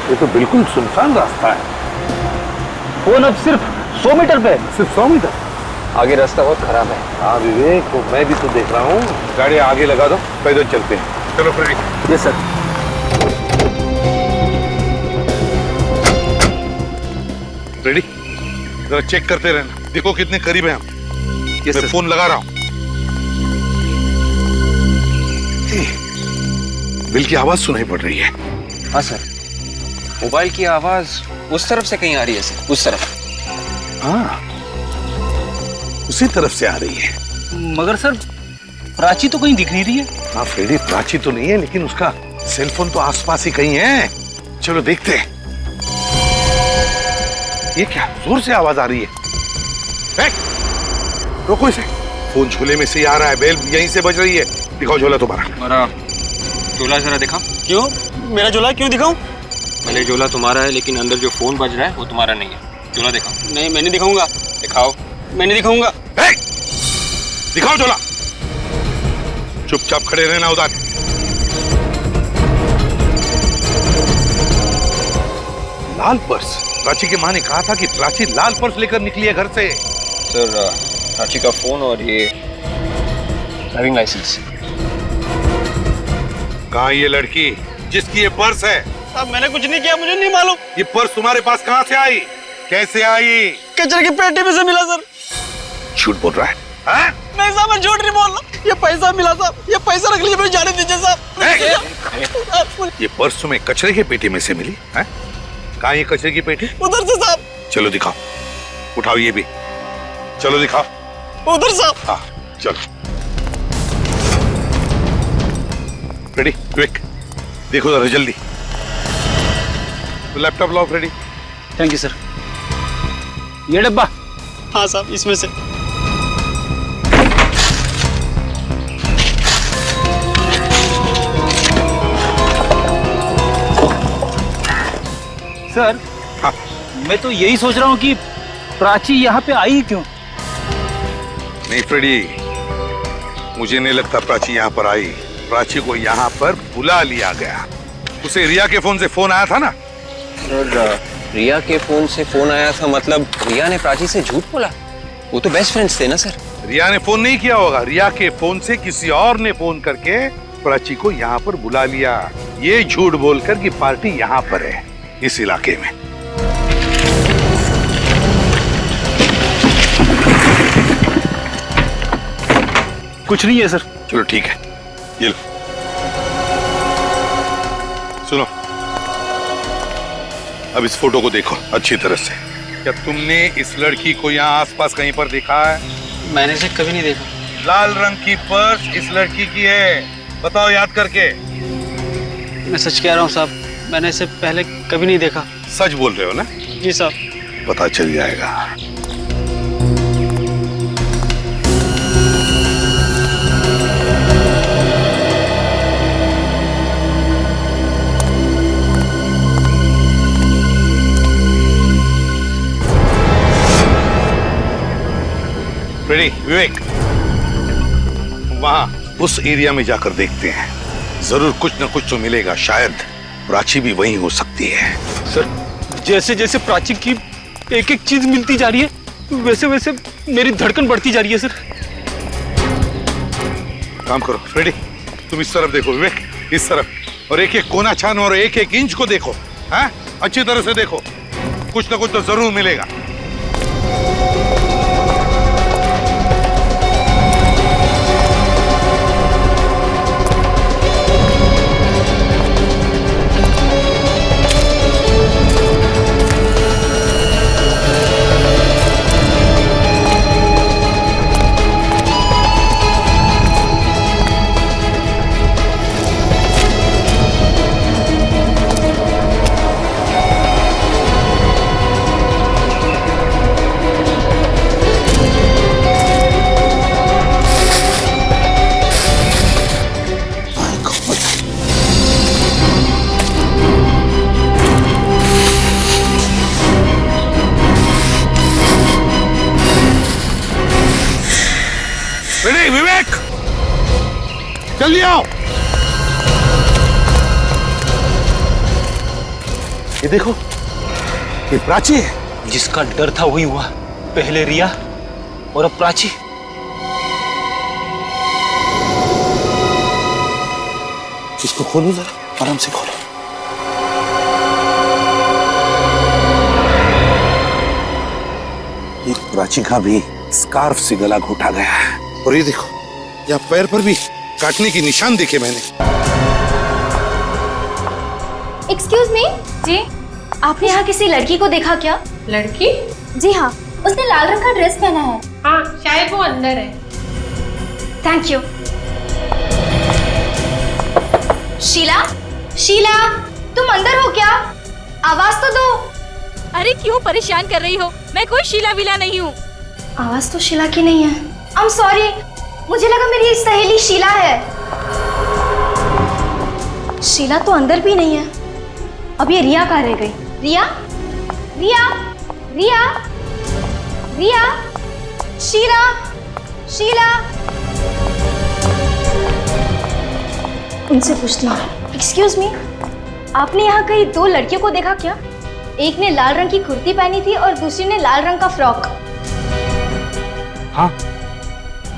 ये तो बिल्कुल सुनसान रास्ता है। फोन अब सिर्फ 100 मीटर पे। सिर्फ 100 मीटर? आगे रास्ता बहुत खराब है। हाँ विवेक, वो मैं भी तो देख रहा हूँ। गाड़ी आगे लगा दो, पैदल चलते हैं। चलो फ्रेडी। Yes sir. रेडी? जरा चेक करते रहना, देखो कितने करीब हैं हम। यस मैं सर। फोन लगा रहा हूँ। बिल की आवाज सुनाई पड़ रही है। हाँ सर, मोबाइल की आवाज उस तरफ से कहीं आ रही है सर, उस तरफ। हाँ, उसी तरफ से आ रही है। मगर सर प्राची तो कहीं दिख नहीं रही है। हाँ फ्रेडी, प्राची तो नहीं है, लेकिन उसका सेलफोन तो आसपास ही कहीं है। चलो देखते हैं। ये क्या जोर से आवाज आ रही है? रोको इसे। फोन झोले में से ही आ रहा है, बेल यहीं से बज रही है। दिखाओ झोला तुम्हारा। झोला जरा दिखाओ। क्यों? मेरा झोला क्यों दिखाऊं? भले झोला तुम्हारा है, लेकिन अंदर जो फोन बज रहा है वो तुम्हारा नहीं है। झोला दिखाओ। नहीं, मैं नहीं दिखाऊंगा। दिखाओ। मैं नहीं दिखाऊंगा। दिखाओ झोला। चुपचाप खड़े रहना उधर। लाल पर्स? प्राची की माँ ने कहा था कि प्राची लाल पर्स लेकर निकली है घर से। सर, प्राची का फोन और ये ड्राइविंग लाइसेंस। कहाँ ये लड़की जिसकी ये पर्स है? साहब मैंने कुछ नहीं किया, मुझे नहीं मालूम। ये पर्स तुम्हारे पास कहाँ से आई? कैसे आई? कचरे की पेटी में से मिला सर। झूठ बोल रहा है? हाँ? नहीं साहब, मैं झूठ नहीं बोल रहा। ये पैसा मिला साहब, ये पैसा रख लीजिए, मुझे जाने दीजिए साहब। ये पर्स तुम्हें कचरे की पेटी में से मिली है? कहाँ ये कचरे की पेटी? उधर से साहब। चलो दिखाओ, उठाओ ये भी। चलो दिखाओ। उधर साहब। हाँ चलो। रेडी? क्विक देखो जरा जल्दी। तो लैपटॉप लाओ रेडी। Thank you sir. ये डब्बा? हाँ साहब, इसमें से। सर हाँ। मैं तो यही सोच रहा हूँ कि प्राची यहाँ पे आई क्यों? नहीं फ्रेडी, मुझे नहीं लगता प्राची यहाँ पर आई। प्राची को यहाँ पर बुला लिया गया। उसे रिया के फोन से फोन आया था ना? सर, रिया के फोन से फोन आया था, मतलब रिया ने प्राची से झूठ बोला? वो तो बेस्ट फ्रेंड्स थे ना सर। रिया ने फोन नहीं किया होगा। रिया के फोन से किसी और ने फोन करके प्राची को यहाँ पर बुला लिया, ये झूठ बोलकर कि पार्टी यहाँ पर है, इस इलाके में। कुछ नहीं है सर। चलो ठीक है, ये लो। सुनो, अब इस फोटो को देखो अच्छी तरह से। क्या तुमने इस लड़की को यहाँ आसपास कहीं पर देखा है? मैंने इसे कभी नहीं देखा। लाल रंग की पर्स इस लड़की की है, बताओ याद करके। मैं सच कह रहा हूँ साहब, मैंने इसे पहले कभी नहीं देखा। सच बोल रहे हो ना? जी साहब। पता चल जाएगा। रेडी विवेक, वहां उस एरिया में जाकर देखते हैं, जरूर कुछ न कुछ तो मिलेगा। शायद प्राची भी वहीं हो सकती है। सर, जैसे जैसे प्राची की एक एक चीज मिलती जा रही है, वैसे वैसे मेरी धड़कन बढ़ती जा रही है सर। काम करो फ्रेडी, तुम इस तरफ देखो, विवेक इस तरफ, और एक एक कोना छानो और एक एक इंच को देखो। हाँ, अच्छी तरह से देखो, कुछ न कुछ तो जरूर मिलेगा। रेडी विवेक, जल्दी आओ। ये देखो, ये प्राची है। जिसका डर था वही हुआ, पहले रिया और अब प्राची। इसको खोलो जरा, आराम से खोलो। ये प्राची का भी स्कार्फ से गला घोटा गया है। और ये देखो, यहाँ पैर पर भी काटने की निशान देखे मैंने। एक्सक्यूज मी जी, आपने यहाँ किसी लड़की को देखा क्या? लड़की? जी हाँ, उसने लाल रंग का ड्रेस पहना है। हाँ, शायद वो अंदर है। Thank you. शीला, शीला, तुम अंदर हो क्या? आवाज तो दो। अरे क्यों परेशान कर रही हो? मैं कोई शीला विला नहीं हूँ। आवाज तो शीला की नहीं है। आई एम सॉरी, मुझे लगा मेरी सहेली शीला है। शीला तो अंदर भी नहीं है। अब ये रिया कहाँ रह गई? रिया, रिया, रिया, रिया, शीला, शीला। उनसे पूछती हूँ। एक्सक्यूज मी, आपने यहाँ कहीं दो लड़कियों को देखा क्या? एक ने लाल रंग की कुर्ती पहनी थी और दूसरी ने लाल रंग का फ्रॉक। हाँ,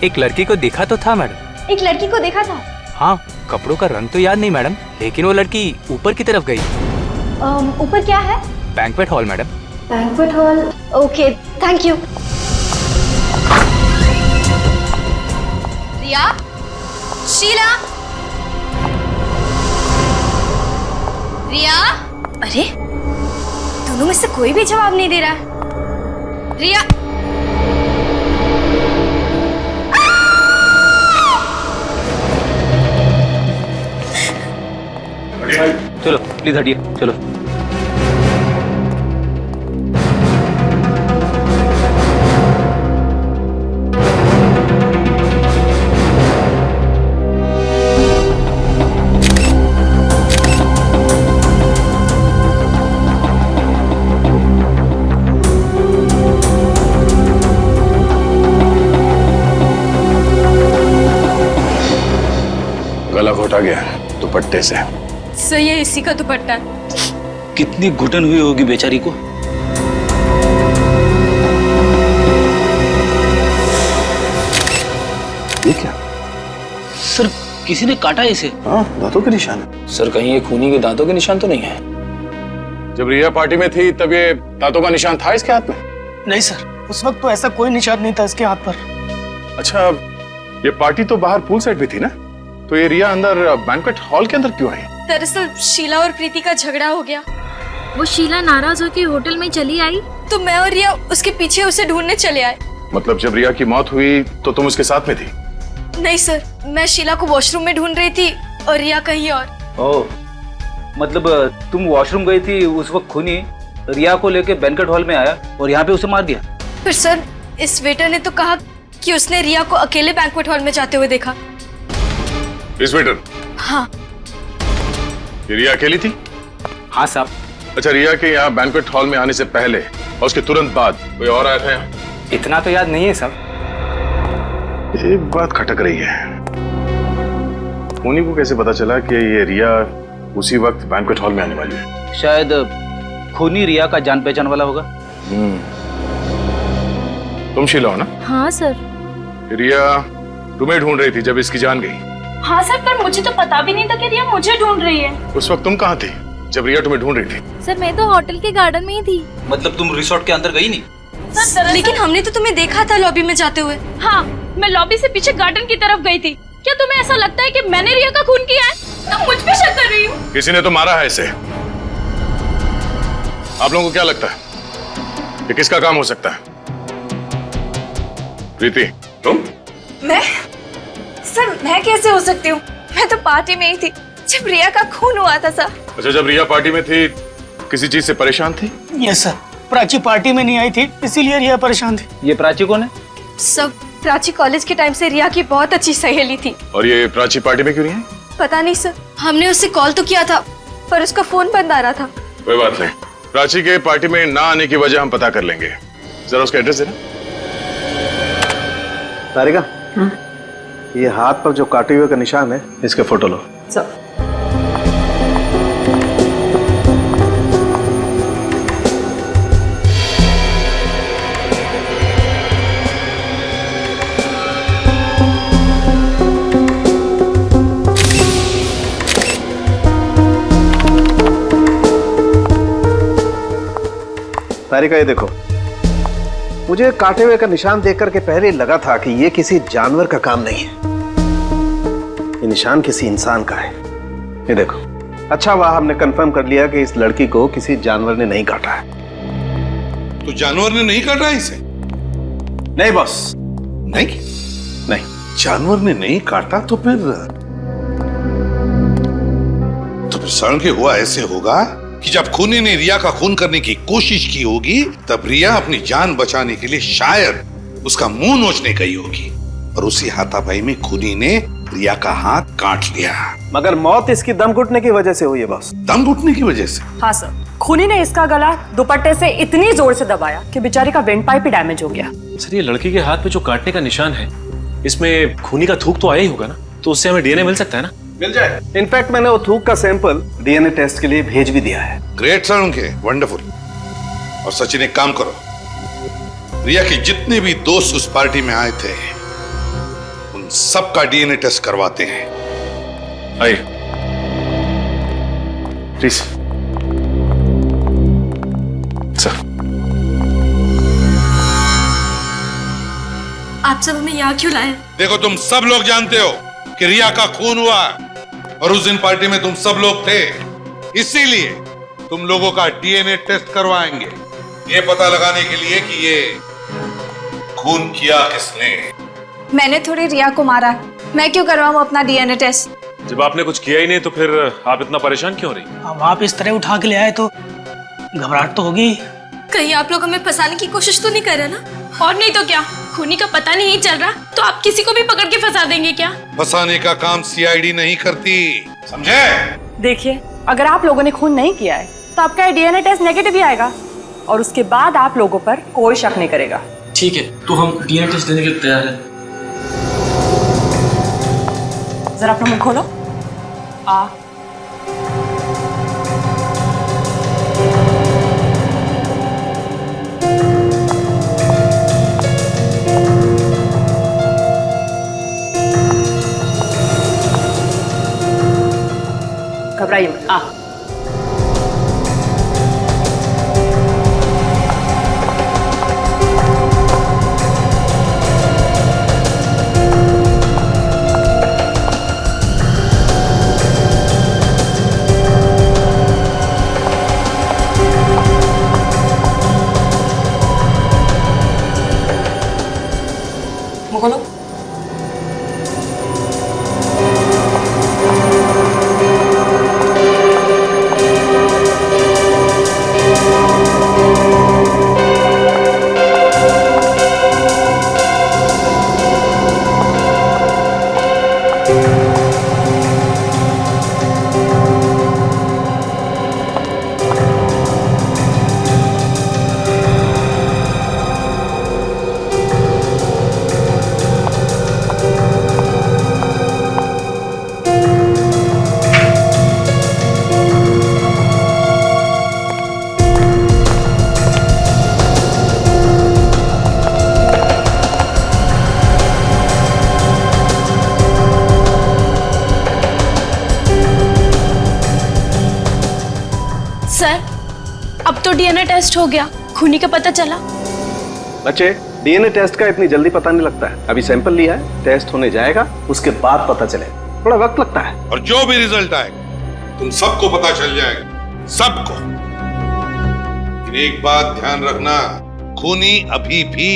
एक लड़की को देखा तो था मैडम। एक लड़की को देखा था? हाँ, कपड़ों का रंग तो याद नहीं मैडम, लेकिन वो लड़की ऊपर की तरफ गई। ऊपर क्या है? Banquet hall madam. Banquet hall, okay, thank you. Riya, Sheela, Riya. अरे, दोनों में से कोई भी जवाब नहीं दे रहा है। रिया, चलो प्लीज हटिए, चलो। गला घोटा गया दुपट्टे से। सही है, इसी का दुपट्टा है। कितनी घुटन हुई होगी बेचारी को। ये क्या? सर, किसी ने काटा इसे। हाँ, दांतों के निशान है। सर, कहीं ये खूनी के दांतों के निशान तो नहीं है? जब रिया पार्टी में थी तब ये दांतों का निशान था इसके हाथ में? नहीं सर, उस वक्त तो ऐसा कोई निशान नहीं था इसके हाथ पर। अच्छा, ये पार्टी तो बाहर पूल साइड में थी ना, तो ये रिया अंदर बैंक्वेट हॉल के अंदर क्यों आई? दरअसल शीला और प्रीति का झगड़ा हो गया। वो शीला नाराज होकर होटल में चली आई तो मैं और रिया उसके पीछे उसे ढूंढने चले आए। मतलब जब रिया की मौत हुई तो तुम उसके साथ में थी? नहीं सर, मैं शीला को वॉशरूम में ढूंढ रही थी और रिया कहीं और। ओह, मतलब तुम वॉशरूम गई थी उस वक्त खूनी रिया को लेके बैंक्वेट हॉल में आया और यहाँ पे उसे मार दिया। फिर सर, इस वेटर ने तो कहा कि उसने रिया को अकेले बैंक्वेट हॉल में जाते हुए देखा। इस वेटर? हाँ। ये रिया अकेली थी? हाँ साहब। अच्छा, रिया के यहाँ बैंक्वेट हॉल में आने से पहले और उसके तुरंत बाद कोई और आया था यहाँ? इतना तो याद नहीं है साहब। एक बात खटक रही है, खूनी को कैसे पता चला कि ये रिया उसी वक्त बैंक्वेट हॉल में आने वाली है? शायद खूनी रिया का जान पहचान वाला होगा। तुम शीला हो ना? हाँ सर। रिया तुम्हें ढूंढ रही थी जब इसकी जान गई? हाँ सर, पर मुझे तो पता भी नहीं था कि रिया मुझे ढूंढ रही है। उस वक्त तुम कहाँ थी जब रिया तुम्हें ढूंढ रही थी? सर, मैं तो होटल के गार्डन में ही थी। मतलब तुम रिसोर्ट के अंदर गई नहीं? सर, लेकिन हमने तो तुम्हें देखा था लॉबी में जाते हुए। हाँ, मैं लॉबी से पीछे गार्डन की तरफ गई थी। क्या तुम्हें ऐसा लगता है कि मैंने रिया का खून किया है? तुम मुझ पे शक कर रही हो? किसी ने तो मारा है इसे। आप लोगों को क्या लगता है ये किसका काम हो सकता है? प्रीति, तुम? मैं? सर, मैं कैसे हो सकती हूँ? मैं तो पार्टी में ही थी जब रिया का खून हुआ था सर। अच्छा, जब रिया पार्टी में थी किसी चीज से परेशान थी? यस सर, प्राची पार्टी में नहीं आई थी, इसीलिए रिया परेशान थी। ये प्राची कौन है? सब प्राची कॉलेज के टाइम से रिया की बहुत अच्छी सहेली थी। और ये प्राची पार्टी में क्यों नहीं है? पता नहीं सर, हमने उससे कॉल तो किया था पर उसका फोन बंद आ रहा था। कोई बात नहीं, प्राची के पार्टी में ना आने की वजह हम पता कर लेंगे। जरा उसका एड्रेस देना। तारिका, ये हाथ पर जो काटे हुए का निशान है, इसके फोटो लो। सारिका, ये देखो, मुझे काटे हुए का निशान देख करके पहले लगा था कि ये किसी जानवर का काम नहीं है, ये निशान किसी इंसान का है। ये देखो, अच्छा हुआ हमने कंफर्म कर लिया कि इस लड़की को किसी जानवर ने नहीं काटा है। तो जानवर ने नहीं काटा इसे? नहीं बॉस, नहीं नहीं। जानवर ने नहीं काटा तो फिर सड़न के हुआ ऐसे होगा कि जब खूनी ने रिया का खून करने की कोशिश की होगी तब रिया अपनी जान बचाने के लिए शायद उसका मुंह नोचने गई होगी और उसी हाथापाई में खूनी ने रिया का हाथ काट लिया। मगर मौत इसकी दम घुटने की वजह से हुई है बॉस। दम घुटने की वजह से? हाँ सर, खूनी ने इसका गला दुपट्टे से इतनी जोर से दबाया कि बेचारी का वेंट पाइप ही डैमेज हो गया। सर, ये लड़की के हाथ में जो काटने का निशान है, इसमें खूनी का थूक तो आया ही होगा ना, तो उससे हमें डीएनए मिल सकता है ना? मिल जाए। इनफैक्ट मैंने वो थूक का सैंपल डीएनए टेस्ट के लिए भेज भी दिया है। ग्रेट सर उनके, वंडरफुल। और सचिन एक काम करो, रिया के जितने भी दोस्त उस पार्टी में आए थे उन सबका डीएनए टेस्ट करवाते हैं। आइए प्लीज सर। आप सब हमें यहाँ क्यों लाए? देखो, तुम सब लोग जानते हो कि रिया का खून हुआ और उस दिन पार्टी में तुम सब लोग थे, इसीलिए तुम लोगों का डीएनए टेस्ट करवाएंगे, ये पता लगाने के लिए कि ये खून किया किसने। मैंने थोड़ी रिया को मारा, मैं क्यों करवाऊं अपना डीएनए टेस्ट? जब आपने कुछ किया ही नहीं तो फिर आप इतना परेशान क्यों हो रही? अब आप इस तरह उठा के ले आए तो घबराहट तो होगी। कहीं आप लोग हमें फंसाने की कोशिश तो नहीं कर रहे ना? और नहीं तो क्या, खूनी का पता नहीं चल रहा तो आप किसी को भी पकड़ के फंसा देंगे क्या? फंसाने का काम सीआईडी नहीं करती, समझे? देखिए, अगर आप लोगों ने खून नहीं किया है तो आपका डीएनए टेस्ट नेगेटिव ही आएगा और उसके बाद आप लोगों पर कोई शक नहीं करेगा। ठीक है, तो हम डीएनए टेस्ट देने के लिए तैयार हैं। जरा अपना मुंह खोलो। घबराइए मत। मुंह खोलो। सर, अब तो डीएनए टेस्ट हो गया, खूनी का पता चला। बच्चे, डीएनए टेस्ट का इतनी जल्दी पता नहीं लगता है। अभी सैंपल लिया है, टेस्ट होने जाएगा, उसके बाद पता चलेगा। थोड़ा वक्त लगता है। और जो भी रिजल्ट आएगा तुम सबको पता चल जाएगा, सबको। लेकिन एक बात ध्यान रखना, खूनी अभी भी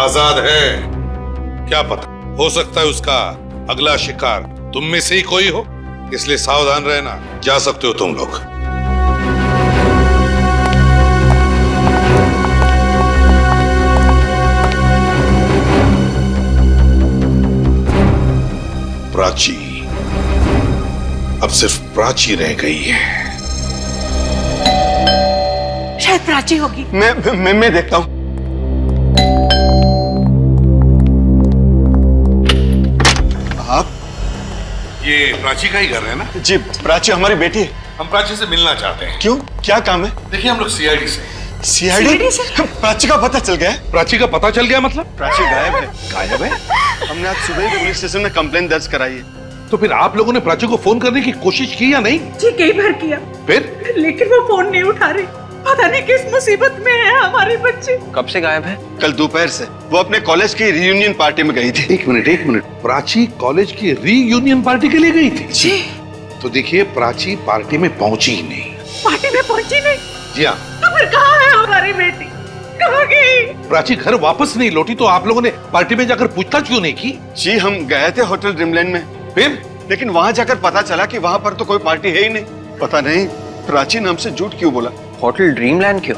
आजाद है। क्या पता, हो सकता है उसका अगला शिकार तुम में से ही कोई हो, इसलिए सावधान रहना। जा सकते हो तुम लोग। प्राची, अब सिर्फ प्राची रह गई है। शायद प्राची होगी। मैं देखता हूं। आप ये प्राची का ही घर है ना? जी, प्राची हमारी बेटी है। हम प्राची से मिलना चाहते हैं। क्यों, क्या काम है? देखिए, हम लोग सीआईडी से। सीआईडी से? प्राची का पता चल गया? प्राची का पता चल गया मतलब? प्राची गायब है। गायब है? हमने आज सुबह ही पुलिस स्टेशन में कंप्लेंट दर्ज कराई है। तो फिर आप लोगों ने प्राची को फोन करने की कोशिश की या नहीं? जी, कई बार किया, फिर? लेकिन वो फोन नहीं उठा रही। पता नहीं किस मुसीबत में है हमारे बच्चे। कब से गायब है? कल दोपहर से। वो अपने कॉलेज की रीयूनियन पार्टी में गई थी। एक मिनट, प्राची कॉलेज की रीयूनियन पार्टी के लिए गई थी? जी। तो देखिए, प्राची पार्टी में पहुंची ही नहीं। पार्टी में पहुंची नहीं? जी हाँ। तो फिर कहाँ है हमारी बेटी? कहाँ गई? प्राची घर वापस नहीं लौटी, तो आप लोगों ने पार्टी में जाकर पूछताछ क्यों नहीं की? जी हम गए थे होटल ड्रीमलैंड में, फिर लेकिन वहां जाकर पता चला कि वहां पर तो कोई पार्टी है ही नहीं। पता नहीं प्राची नाम से झूठ क्यों बोला। होटल ड्रीमलैंड क्यों?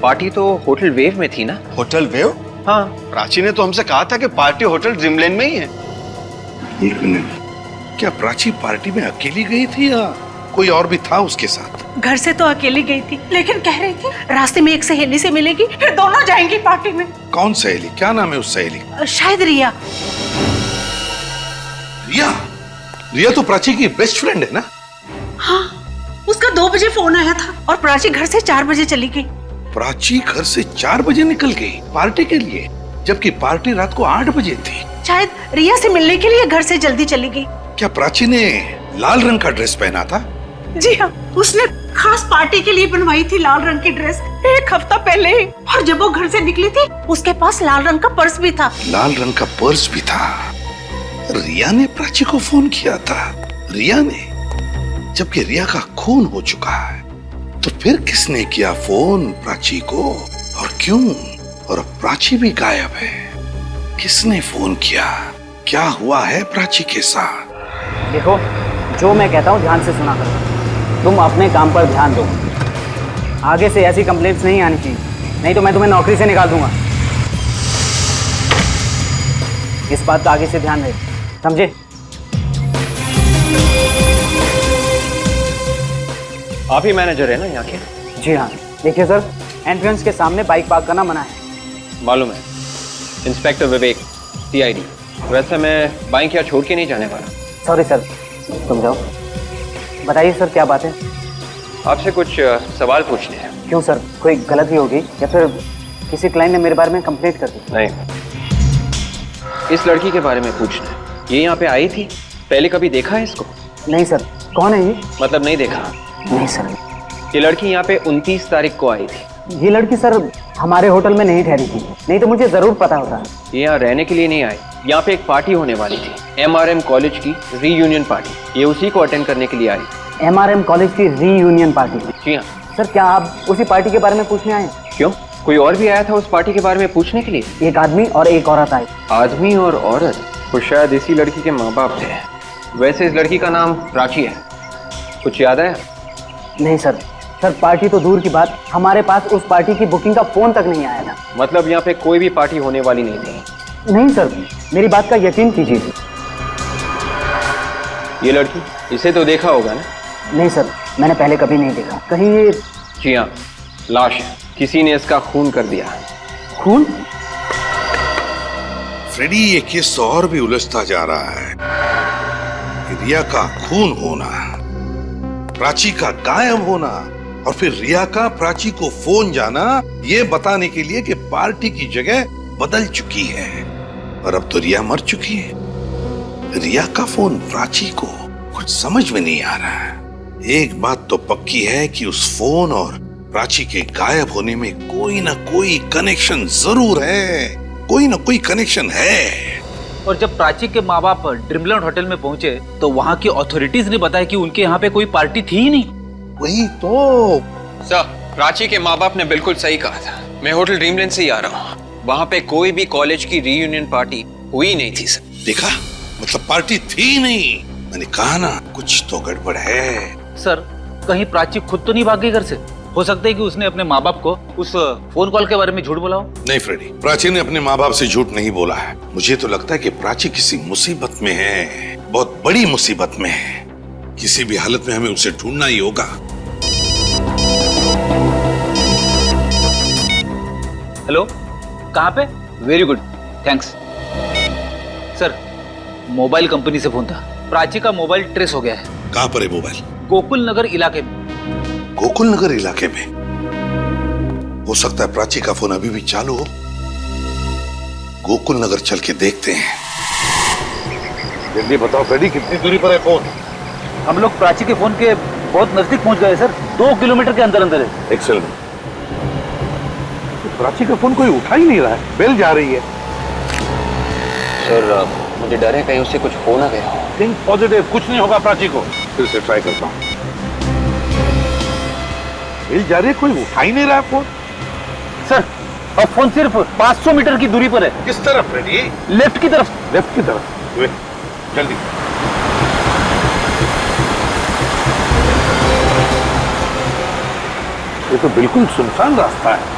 पार्टी तो होटल वेव में थी ना। Hotel wave? हाँ। प्राची ने तो हमसे कहा था कि पार्टी होटल ड्रीमलैंड में ही है। एक मिनट, क्या प्राची पार्टी में अकेली गई थी या कोई और भी था उसके साथ? घर से तो अकेली गई थी, लेकिन कह रही थी रास्ते में एक सहेली से मिलेगी, फिर दोनों जाएंगी पार्टी में। कौन सहेली? क्या नाम है उस सहेली? शायद रिया। रिया? रिया तो प्राची की बेस्ट फ्रेंड है ना? हाँ, उसका 2 बजे फोन आया था और प्राची घर से 4 बजे चली गई। प्राची घर से 4 बजे निकल गई पार्टी के लिए, जबकि पार्टी रात को 8 बजे थी। शायद रिया से मिलने के लिए घर से जल्दी चली गई। क्या प्राची ने लाल रंग का ड्रेस पहना था? जी हाँ, उसने खास पार्टी के लिए बनवाई थी लाल रंग की ड्रेस 1 हफ्ता पहले ही। और जब वो घर से निकली थी, उसके पास लाल रंग का पर्स भी था। लाल रंग का पर्स भी था। रिया ने प्राची को फोन किया था। रिया ने? जबकि रिया का खून हो चुका है, तो फिर किसने किया फोन प्राची को और क्यों? और अब प्राची भी गायब है। किसने फोन किया? क्या हुआ है प्राची के साथ? देखो, जो मैं कहता हूँ ध्यान से सुना करो। तुम अपने काम पर ध्यान दो। आगे से ऐसी कंप्लेंट्स नहीं आनी चाहिए, नहीं तो मैं तुम्हें नौकरी से निकाल दूंगा। इस बात का आगे से ध्यान रहे, समझे? आप ही मैनेजर है ना यहाँ के? जी हाँ। देखिए सर, एंट्रेंस के सामने बाइक पार्क करना मना है। मालूम है। इंस्पेक्टर विवेक, CID। वैसे मैं बाइक यहाँ छोड़ के नहीं जाने वाला। सॉरी सर, तुम जाओ। बताइए सर, क्या बात है? आपसे कुछ सवाल पूछने हैं। क्यों सर, कोई गलती होगी या फिर किसी क्लाइंट ने मेरे बारे में कंप्लेंट कर दी? नहीं, इस लड़की के बारे में पूछना है। ये यहाँ पे आई थी? पहले कभी देखा है इसको? नहीं सर। कौन है ये? मतलब नहीं देखा? नहीं सर। ये लड़की यहाँ पे 29 तारीख को आई थी। ये लड़की सर हमारे होटल में नहीं ठहरी थी, नहीं तो मुझे जरूर पता होता। ये यहाँ रहने के लिए नहीं आई। यहाँ पे एक पार्टी होने वाली थी, MRM कॉलेज की रीयूनियन पार्टी। ये उसी को अटेंड करने के लिए आई। MRM कॉलेज की रीयूनियन पार्टी? जी हाँ। सर, क्या आप उसी पार्टी के बारे में पूछने आए? क्यों, कोई और भी आया था उस पार्टी के बारे में पूछने के लिए? एक आदमी और एक औरत आई। आदमी और औरत? वो शायद इसी लड़की के माँ बाप थे। वैसे इस लड़की का नाम प्राची है, कुछ याद है? नहीं सर। सर, पार्टी तो दूर की बात, हमारे पास उस पार्टी की बुकिंग का फोन तक नहीं आया था। मतलब यहाँ पे कोई भी पार्टी होने वाली नहीं थी? नहीं सर, मेरी बात का यकीन कीजिए। ये लड़की, इसे तो देखा होगा ना? नहीं सर, मैंने पहले कभी नहीं देखा। कहीं ये? जी हाँ, लाश है। किसी ने इसका खून कर दिया। खून? फ्रेडी, ये केस और भी उलझता जा रहा है। रिया का खून होना, प्राची का गायब होना, और फिर रिया का प्राची को फोन जाना, ये बताने के लिए कि पार्टी की जगह बदल चुकी है और अब तो रिया मर चुकी है। रिया का फोन प्राची को, कुछ समझ में नहीं आ रहा है। एक बात तो पक्की है कि उस फोन और प्राची के गायब होने में कोई ना कोई कनेक्शन जरूर है। कोई ना कोई कनेक्शन है। और जब प्राची के माँ बाप ड्रीमलैंड होटल में पहुंचे तो वहाँ की अथॉरिटीज ने बताया कि उनके यहाँ पे कोई पार्टी थी ही नहीं। वही तो सर, प्राची के माँ बाप ने बिल्कुल सही कहा था। मैं होटल ड्रीमलैंड से ही आ रहा हूँ। वहाँ पे कोई भी कॉलेज की रीयूनियन पार्टी हुई नहीं थी सर। देखा, मतलब पार्टी थी नहीं। मैंने कहा ना, कुछ तो गड़बड़ है। सर, कहीं प्राची खुद तो नहीं भाग गई घर से? हो सकता है कि उसने अपने माँ बाप को उस फोन कॉल के बारे में झूठ बोला हो। नहीं फ्रेडी, प्राची ने अपने माँ बाप से झूठ नहीं बोला है। मुझे तो लगता है कि प्राची किसी मुसीबत में है, बहुत बड़ी मुसीबत में है। किसी भी हालत में हमें उसे ढूंढना ही होगा। हेलो, कहाँ पे? Very good, thanks. Sir, mobile company से फोन था। प्राची का मोबाइल ट्रेस हो गया है। कहाँ पर है मोबाइल? गोकुल नगर इलाके में। गोकुल नगर इलाके में? हो सकता है प्राची का फोन अभी भी चालू हो। गोकुल नगर चल के देखते हैं। जल्दी बताओ फ्रेडी, कितनी दूरी पर है फोन? हम लोग प्राची के फोन के बहुत नजदीक पहुंच गए सर। 2 किलोमीटर के अंदर अंदर है। एक्सेलेंट। प्राची का फोन कोई उठा ही नहीं रहा है, बेल जा रही है। सर मुझे डर है कहीं उससे कुछ हो ना गया। थिंक पॉजिटिव, कुछ नहीं होगा प्राची को। फिर से ट्राई करता हूँ। बेल जा रही है, कोई उठा ही नहीं रहा है फोन। सर अब फोन सिर्फ 500 मीटर की दूरी पर है। किस तरफ रेडी? लेफ्ट की तरफ। लेफ्ट की तरफ। वे, जल्दी। ये तो बिल्कुल सुनसान रास्ता है।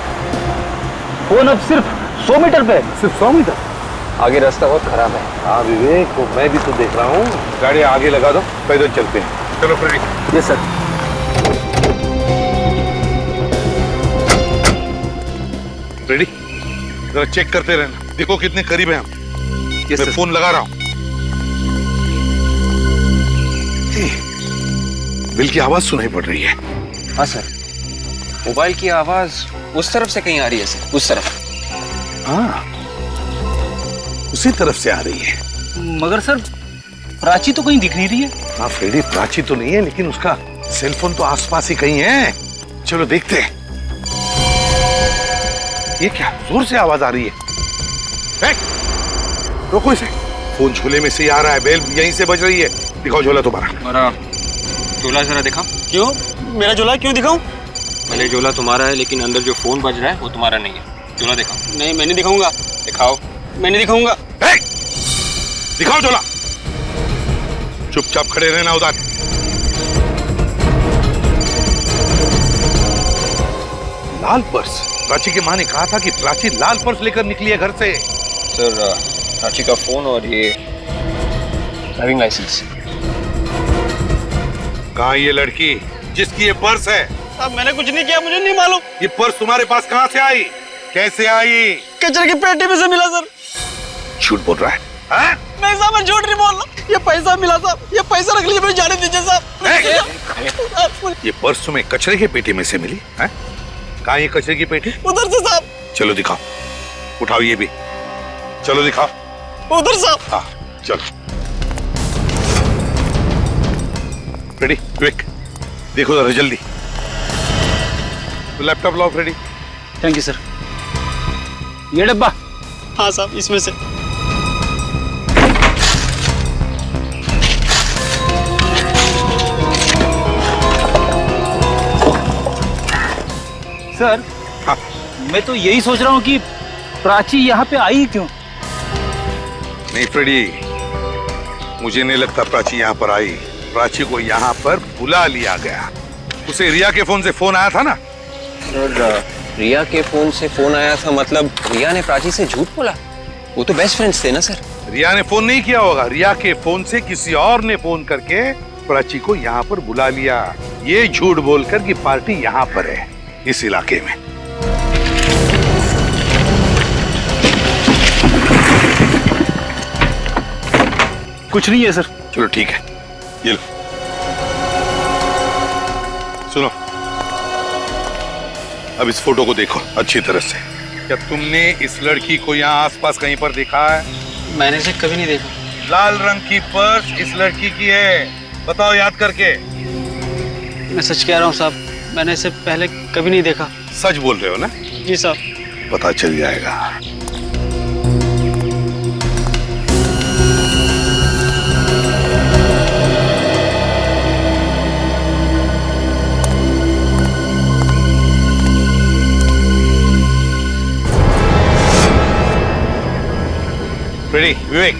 फोन अब सिर्फ 100 मीटर पे है। सिर्फ 100 मीटर? आगे रास्ता बहुत खराब है। हाँ विवेक, तो मैं भी तो देख रहा हूँ। गाड़ी आगे लगा दो, पैदल चलते हैं। चलो फ्रेडी। Yes sir. रेडी? जरा चेक करते रहना, देखो कितने करीब हैं हम। मैं फोन लगा रहा हूं। बिल की आवाज सुनाई पड़ रही है। हाँ सर, मोबाइल की आवाज उस तरफ से कहीं आ रही है सर, उस तरफ। हाँ, उसी तरफ से आ रही है। मगर सर प्राची तो कहीं दिख नहीं रही है। हाँ फ्रेडी, प्राची तो नहीं है, लेकिन उसका सेलफोन तो आसपास ही कहीं है। चलो देखते हैं। ये क्या जोर से आवाज आ रही है? रोको इसे। फोन झोले में से ही आ रहा है, बेल यहीं से बज रही है। दिखाओ झोला तुम्हारा। झोला जरा दिखा। क्यों? मेरा झोला क्यों दिखाऊं? भले झोला तुम्हारा है, लेकिन अंदर जो फोन बज रहा है वो तुम्हारा नहीं है। झोला दिखाओ। नहीं, मैं नहीं दिखाऊंगा। दिखाओ। मैं नहीं दिखाऊंगा। दिखाओ झोला। चुपचाप खड़े रहना उधर। लाल पर्स। प्राची की माँ ने कहा था कि प्राची लाल पर्स लेकर निकली है घर से। सर प्राची का फोन और ये ड्राइविंग लाइसेंस। कहाँ ये लड़की जिसकी ये पर्स है? अब मैंने कुछ नहीं किया, मुझे नहीं मालूम। ये पर्स तुम्हारे पास कहाँ से आई? कैसे आई? कचरे की पेटी में से मिला सर। झूठ बोल रहा है? हाँ? नहीं साहब, मैं झूठ नहीं बोल रहा। ये पैसा मिला साहब, ये पैसा रख लीजिए, मुझे जाने दीजिए साहब। ये पर्स तुम्हें कचरे की पेटी में से मिली है? कहाँ ये कचरे की पेटी? उधर से साहब। चलो दिखाओ, उठाओ ये भी। चलो दिखाओ। उधर साहब। हाँ चलो। रेडी? क्विक देखो जरा जल्दी। तो लैपटॉप लाओ रेडी। Thank you sir. ये डब्बा? हाँ साहब, इसमें से। सर हाँ। मैं तो यही सोच रहा हूँ कि प्राची यहाँ पे आई क्यों? नहीं फ्रेडी, मुझे नहीं लगता प्राची यहाँ पर आई। प्राची को यहाँ पर बुला लिया गया। उसे रिया के फोन से फोन आया था ना? रिया के फोन से फोन आया था मतलब रिया ने प्राची से झूठ बोला? वो तो बेस्ट फ्रेंड्स थे ना सर। रिया ने फोन नहीं किया होगा। रिया के फोन से किसी और ने फोन करके प्राची को यहाँ पर बुला लिया, ये झूठ बोलकर कि पार्टी यहाँ पर है, इस इलाके में। कुछ नहीं है सर। चलो ठीक है, ये लो। सुनो, अब इस फोटो को देखो अच्छी तरह से। क्या तुमने इस लड़की को यहाँ आसपास कहीं पर देखा है? मैंने इसे कभी नहीं देखा। लाल रंग की पर्स इस लड़की की है, बताओ याद करके। मैं सच कह रहा हूँ साहब, मैंने इसे पहले कभी नहीं देखा। सच बोल रहे हो ना? जी साहब। पता चल जाएगा। रेडी विवेक?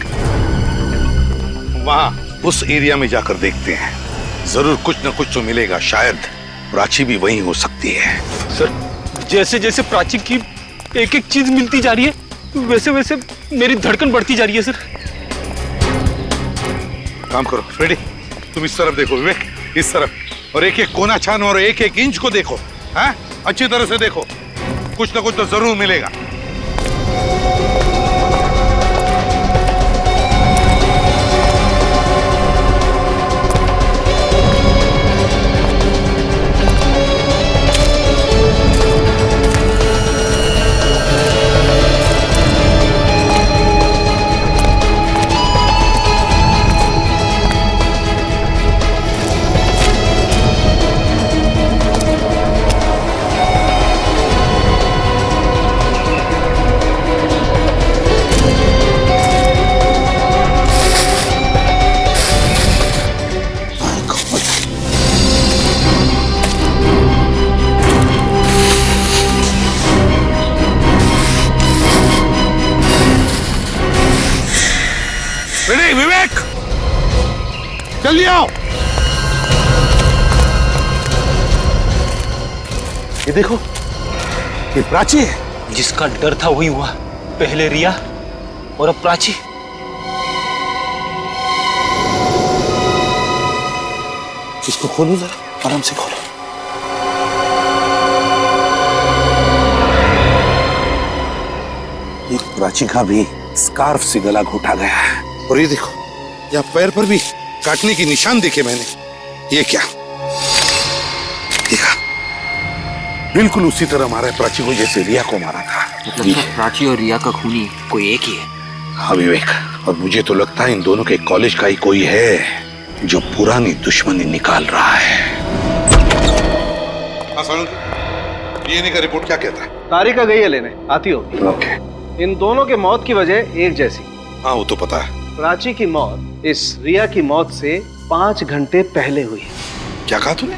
वहां उस एरिया में जाकर देखते हैं, जरूर कुछ न कुछ तो मिलेगा। शायद प्राची भी वहीं हो सकती है। सर जैसे जैसे प्राची की एक एक चीज मिलती जा रही है, वैसे वैसे मेरी धड़कन बढ़ती जा रही है सर। काम करो रेडी, तुम इस तरफ देखो विवेक, इस तरफ, और एक एक कोना छानो और एक एक इंच को देखो। हाँ अच्छी तरह से देखो, कुछ न कुछ तो जरूर मिलेगा। जल्दी आओ। ये देखो, ये प्राची है। जिसका डर था वही हुआ। पहले रिया और अब प्राची। इसको खोलो जरा, आराम से खोलो। ये प्राची का भी स्कार्फ से गला घोटा गया है। और ये देखो, यहाँ पैर पर भी काटने के निशान देखे मैंने। ये क्या देखा? बिल्कुल उसी तरह मारा है प्राची को जैसे रिया को मारा था। मतलब प्राची और रिया का खूनी कोई एक ही है? हाँ विवेक, और मुझे तो लगता है इन दोनों के कॉलेज का ही कोई है जो पुरानी दुश्मनी निकाल रहा है। डीएनए का रिपोर्ट क्या कहता है? तारिका गई है लेने, आती होगी। ओके। इन दोनों के मौत की वजह एक जैसी। हाँ वो तो पता है। प्राची की मौत इस रिया की मौत से 5 घंटे पहले हुई है। क्या कहा तूने?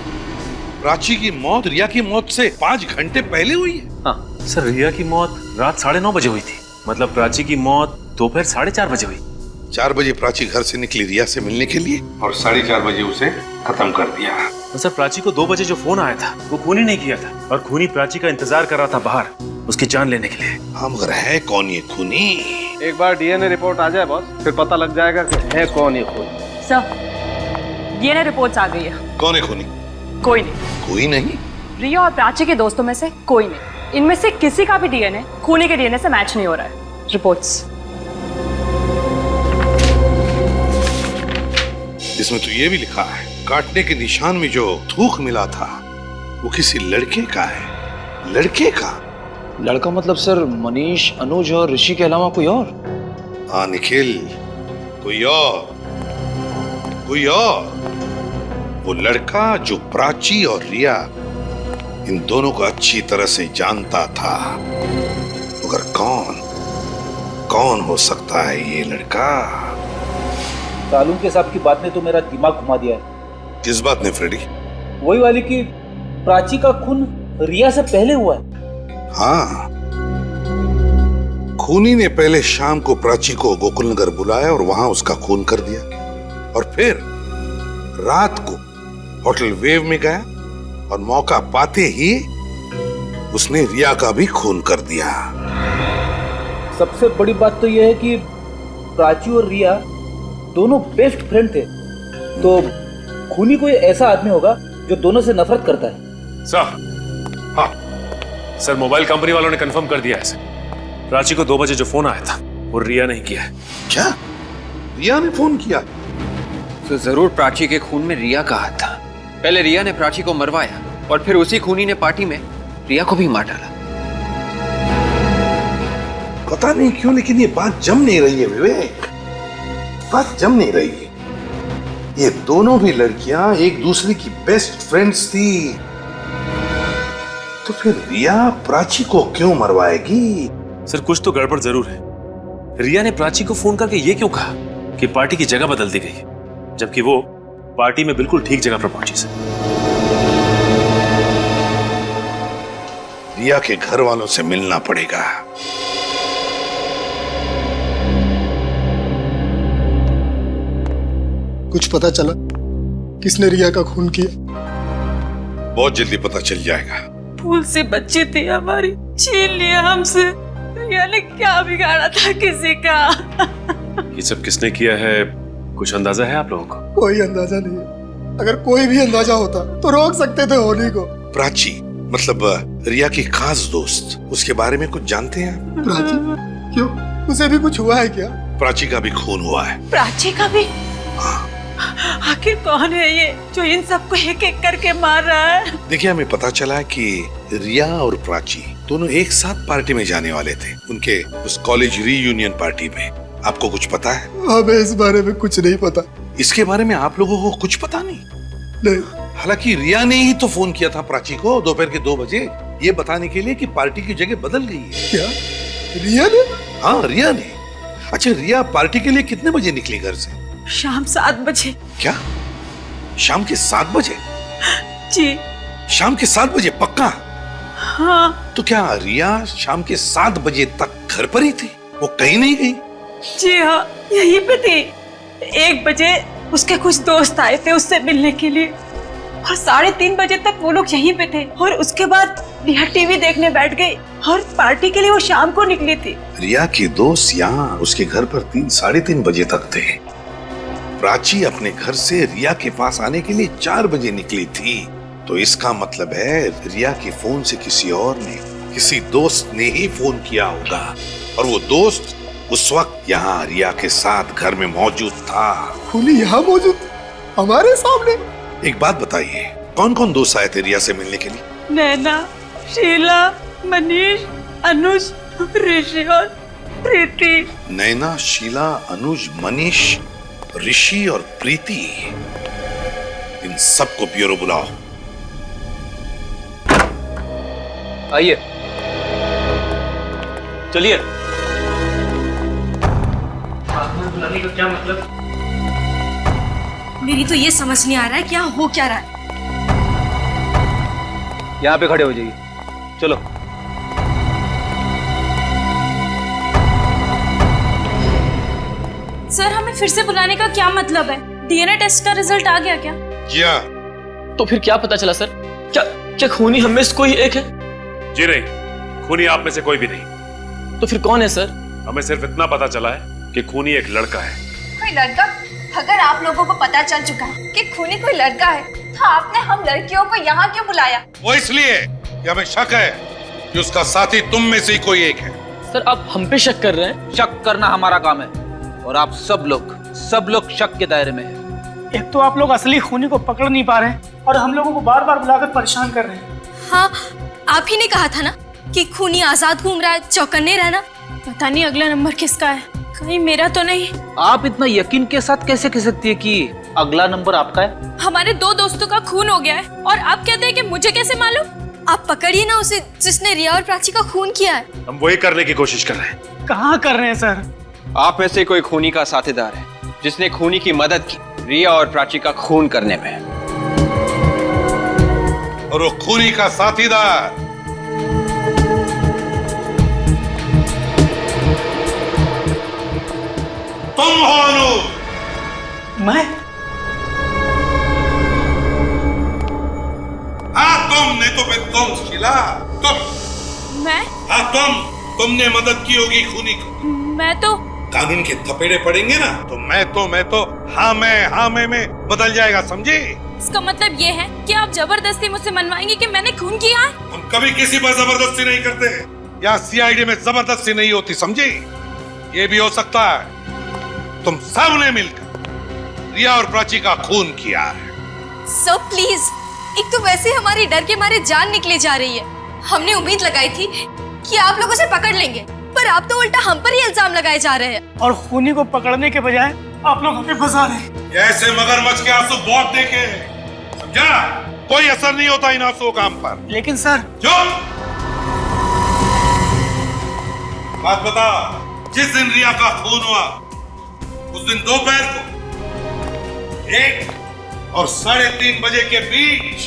प्राची की मौत रिया की मौत से 5 घंटे पहले हुई है? हाँ सर, रिया की मौत रात 9:30 बजे हुई थी। मतलब प्राची की मौत दोपहर 4:30 बजे हुई। 4 बजे प्राची घर से निकली रिया से मिलने के लिए और 4:30 बजे उसे खत्म कर दिया। सर प्राची को 2 बजे जो फोन आया था वो खूनी नहीं किया था, और खूनी प्राची का इंतजार कर रहा था बाहर उसकी जान लेने के लिए। हाँ मगर है कौन ये खूनी? एक बार डीएनए रिपोर्ट आ जाए बॉस, फिर पता लग जाएगा कि है कौन ये खूनी। सर, डीएनए रिपोर्ट्स आ गई है। कौन है खूनी? कोई नहीं। कोई नहीं? रिया और प्राची के दोस्तों में से कोई नहीं। इनमें से किसी का भी डीएनए खूनी के डीएनए से मैच नहीं हो रहा है। रिपोर्ट्स। इसमें तो ये भी लिखा है काटने के निशान में जो थूक मिला था वो किसी लड़के का है। लड़के का? लड़का मतलब सर मनीष, अनुज और ऋषि के अलावा कोई और? हाँ निखिल, कोई और। कोई और। वो लड़का जो प्राची और रिया इन दोनों को अच्छी तरह से जानता था। मगर कौन हो सकता है ये लड़का? तालुम के साहब की बात ने तो मेरा दिमाग घुमा दिया है। किस बात ने फ्रेडी? वही वाली कि प्राची का खून रिया से पहले हुआ है। हाँ, खूनी ने पहले शाम को प्राची को गोकुलनगर बुलाया और वहां उसका खून कर दिया, और फिर रात को होटल वेव में गया और मौका पाते ही उसने रिया का भी खून कर दिया। सबसे बड़ी बात तो यह है कि प्राची और रिया दोनों बेस्ट फ्रेंड थे, तो खूनी कोई ऐसा आदमी होगा जो दोनों से नफरत करता है। सर, हाँ सर, मोबाइल कंपनी वालों ने कंफर्म कर दिया है सर। प्राची को 2 बजे जो फोन आया था वो रिया ने किया है। क्या? रिया ने फोन किया? तो जरूर प्राची के खून में रिया का हाथ था। पहले रिया ने प्राची को मरवाया और फिर उसी खूनी ने पार्टी में रिया को भी मार डाला। पता नहीं क्यों लेकिन ये बात जम नहीं रही है विवेक। बात जम नहीं रही है। ये दोनों भी लड़कियां एक दूसरे की बेस्ट फ्रेंड्स थी, तो फिर रिया प्राची को क्यों मरवाएगी? सर कुछ तो गड़बड़ जरूर है। रिया ने प्राची को फोन करके ये क्यों कहा कि पार्टी की जगह बदल दी गई, जबकि वो पार्टी में बिल्कुल ठीक जगह पर पहुंची। सर रिया के घर वालों से मिलना पड़ेगा। कुछ पता चला किसने रिया का खून किया? बहुत जल्दी पता चल जाएगा। भूल से बच्ची थी हमारी, छीन लिया हमसे। रिया ने क्या बिगाड़ा था किसी का? ये सब किसने किया है कुछ अंदाजा है आप लोगों को? कोई अंदाजा नहीं है। अगर कोई भी अंदाजा होता तो रोक सकते थे होली को। प्राची मतलब रिया की खास दोस्त, उसके बारे में कुछ जानते हैं? प्राची? क्यों, उसे भी कुछ हुआ है क्या? प्राची का भी खून हुआ है। प्राची का भी? आखिर कौन है ये जो इन सबको एक एक करके मार रहा है? देखिए हमें पता चला कि रिया और प्राची दोनों एक साथ पार्टी में जाने वाले थे, उनके उस कॉलेज रीयूनियन पार्टी में। आपको कुछ पता है? हमें इस बारे में कुछ नहीं पता। इसके बारे में आप लोगों को कुछ पता नहीं? नहीं। हालांकि रिया ने ही तो फोन किया था प्राची को दोपहर के 2 बजे ये बताने के लिए कि पार्टी की जगह बदल गई है। क्या रिया ने? हाँ रिया ने। अच्छा रिया पार्टी के लिए कितने बजे निकली घर से? शाम 7 बजे। क्या शाम के 7 बजे? जी शाम के 7 बजे पक्का? हाँ। तो क्या रिया शाम के 7 बजे तक घर पर ही थी, वो कहीं नहीं गई? जी हाँ, यहीं पे थी। 1 बजे उसके कुछ दोस्त आए थे उससे मिलने के लिए और 3:30 बजे तक वो लोग यहीं पे थे और उसके बाद रिया टीवी देखने बैठ गई और पार्टी के लिए वो शाम को निकली थी। रिया के दोस्त यहाँ उसके घर पर 3-3:30 बजे तक थे। प्राची अपने घर से रिया के पास आने के लिए 4 बजे निकली थी। तो इसका मतलब है रिया के फोन से किसी और ने, किसी दोस्त ने ही फोन किया होगा और वो दोस्त उस वक्त यहाँ रिया के साथ घर में मौजूद था। खूनी यहाँ मौजूद हमारे सामने। एक बात बताइए, कौन कौन दोस्त आए थे रिया से मिलने के लिए? नैना, शीला, मनीष, अनुज, ऋषि और प्रीति। नैना, शीला, अनुज, मनीष, ऋषि और प्रीति, इन सबको ब्यूरो बुलाओ। आइए, चलिए। बुलाने का क्या मतलब? मेरी तो ये समझ नहीं आ रहा है क्या हो क्या रहा है। यहाँ पे खड़े हो जाइए, चलो। सर हमें फिर से बुलाने का क्या मतलब है? डीएनए टेस्ट का रिजल्ट आ गया क्या? जी हाँ। तो फिर क्या पता चला सर? क्या खूनी हम में से कोई एक है? जी नहीं, खूनी आप में से कोई भी नहीं। तो फिर कौन है सर? हमें सिर्फ इतना पता चला है कि खूनी एक लड़का है। कोई लड़का? अगर आप लोगों को पता चल चुका है कि खूनी कोई लड़का है तो आपने हम लड़कियों को यहाँ क्यों बुलाया? वो इसलिए कि हमें शक है कि उसका साथी तुम में से ही कोई एक है। सर आप हम पे शक कर रहे हैं? शक करना हमारा काम है और आप सब लोग शक के दायरे में हैं। एक तो आप लोग असली खूनी को पकड़ नहीं पा रहे हैं और हम लोगों को बार बार बुलाकर परेशान कर रहे हैं। हाँ, आप ही ने कहा था ना कि खूनी आजाद घूम रहा है, चौकन्ने रहना। पता नहीं अगला नंबर किसका है, कहीं मेरा तो नहीं। आप इतना यकीन के साथ कैसे कह सकती है कि अगला नंबर आपका है? हमारे 2 दोस्तों का खून हो गया है और आप कहते हैं कि मुझे कैसे मालूम? आप पकड़िए ना उसे जिसने रिया और प्राची का खून किया है। हम वही करने की कोशिश कर रहे हैं। कहाँ कर रहे हैं सर? आप में से कोई खूनी का साथीदार है जिसने खूनी की मदद की रिया और प्राची का खून करने में। और वो खूनी का साथीदार तुम हो अनु। मैं? हाँ तुम, नहीं तो फिर तुम शीला, तुम। मैं? हाँ तुमने मदद की होगी खूनी को। मैं तो कानून के थपेड़े पड़ेंगे ना तो मैं तो हाँ मैं बदल जाएगा, समझे? इसका मतलब ये है कि आप जबरदस्ती मुझसे मनवाएंगे कि मैंने खून किया है? हम कभी किसी पर जबरदस्ती नहीं करते। या सीआईडी में जबरदस्ती नहीं होती, समझे? ये भी हो सकता है तुम सब ने मिलकर रिया और प्राची का खून किया है। सर प्लीज, एक तो वैसे हमारी डर के मारे जान निकले जा रही है। हमने उम्मीद लगाई थी कि आप लोग उसे पकड़ लेंगे, पर आप तो उल्टा हम पर ही इल्जाम लगाए जा रहे हैं। और खूनी को पकड़ने के बजाय आप लोग हमें फंसा रहे हैं। ऐसे मगरमच्छ के आंसू बहुत देखे, समझा? कोई असर नहीं होता इन आंसुओं का हम पर। लेकिन सर जो बात बता, जिस दिन रिया का खून हुआ उस दिन दोपहर को 1 और 3:30 बजे के बीच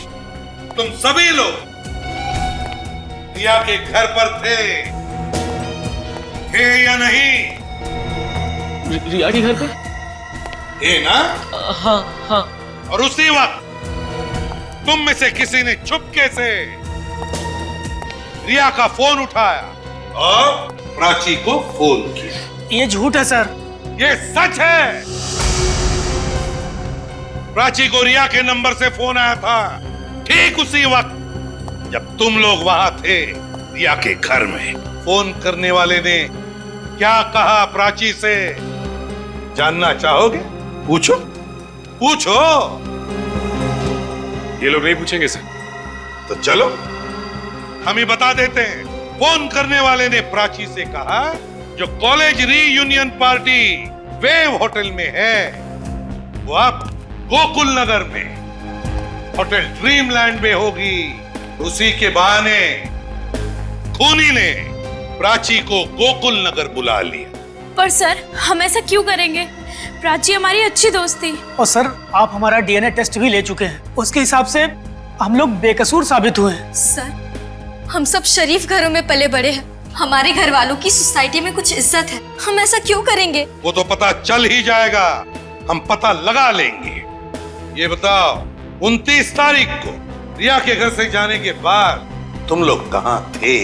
तुम सभी लोग रिया के घर पर थे या नहीं? रिया के घर पे थे ना? हाँ। और उसी वक्त तुम में से किसी ने चुपके से रिया का फोन उठाया और प्राची को फोन किया। ये झूठ है सर। ये सच है। प्राची को रिया के नंबर से फोन आया था ठीक उसी वक्त जब तुम लोग वहां थे रिया के घर में। फोन करने वाले ने क्या कहा प्राची से जानना चाहोगे? पूछो। ये लोग नहीं पूछेंगे सर। तो चलो हम ही बता देते हैं। फोन करने वाले ने प्राची से कहा जो college reunion party wave hotel में है वो अब गोकुल नगर में होटल ड्रीमलैंड में होगी। उसी के बहाने खूनी ने प्राची को गोकुल नगर बुला लिया। पर सर हम ऐसा क्यों करेंगे? प्राची हमारी अच्छी दोस्त थी। और सर आप हमारा डीएनए टेस्ट भी ले चुके हैं, उसके हिसाब से हम लोग बेकसूर साबित हुए हैं। सर हम सब शरीफ घरों में पले बड़े हैं, हमारे घर वालों की सोसाइटी में कुछ इज्जत है, हम ऐसा क्यों करेंगे? वो तो पता चल ही जाएगा हम पता लगा लेंगे। ये बताओ, 29 तारीख को रिया के घर से जाने के बाद तुम लोग कहाँ थे?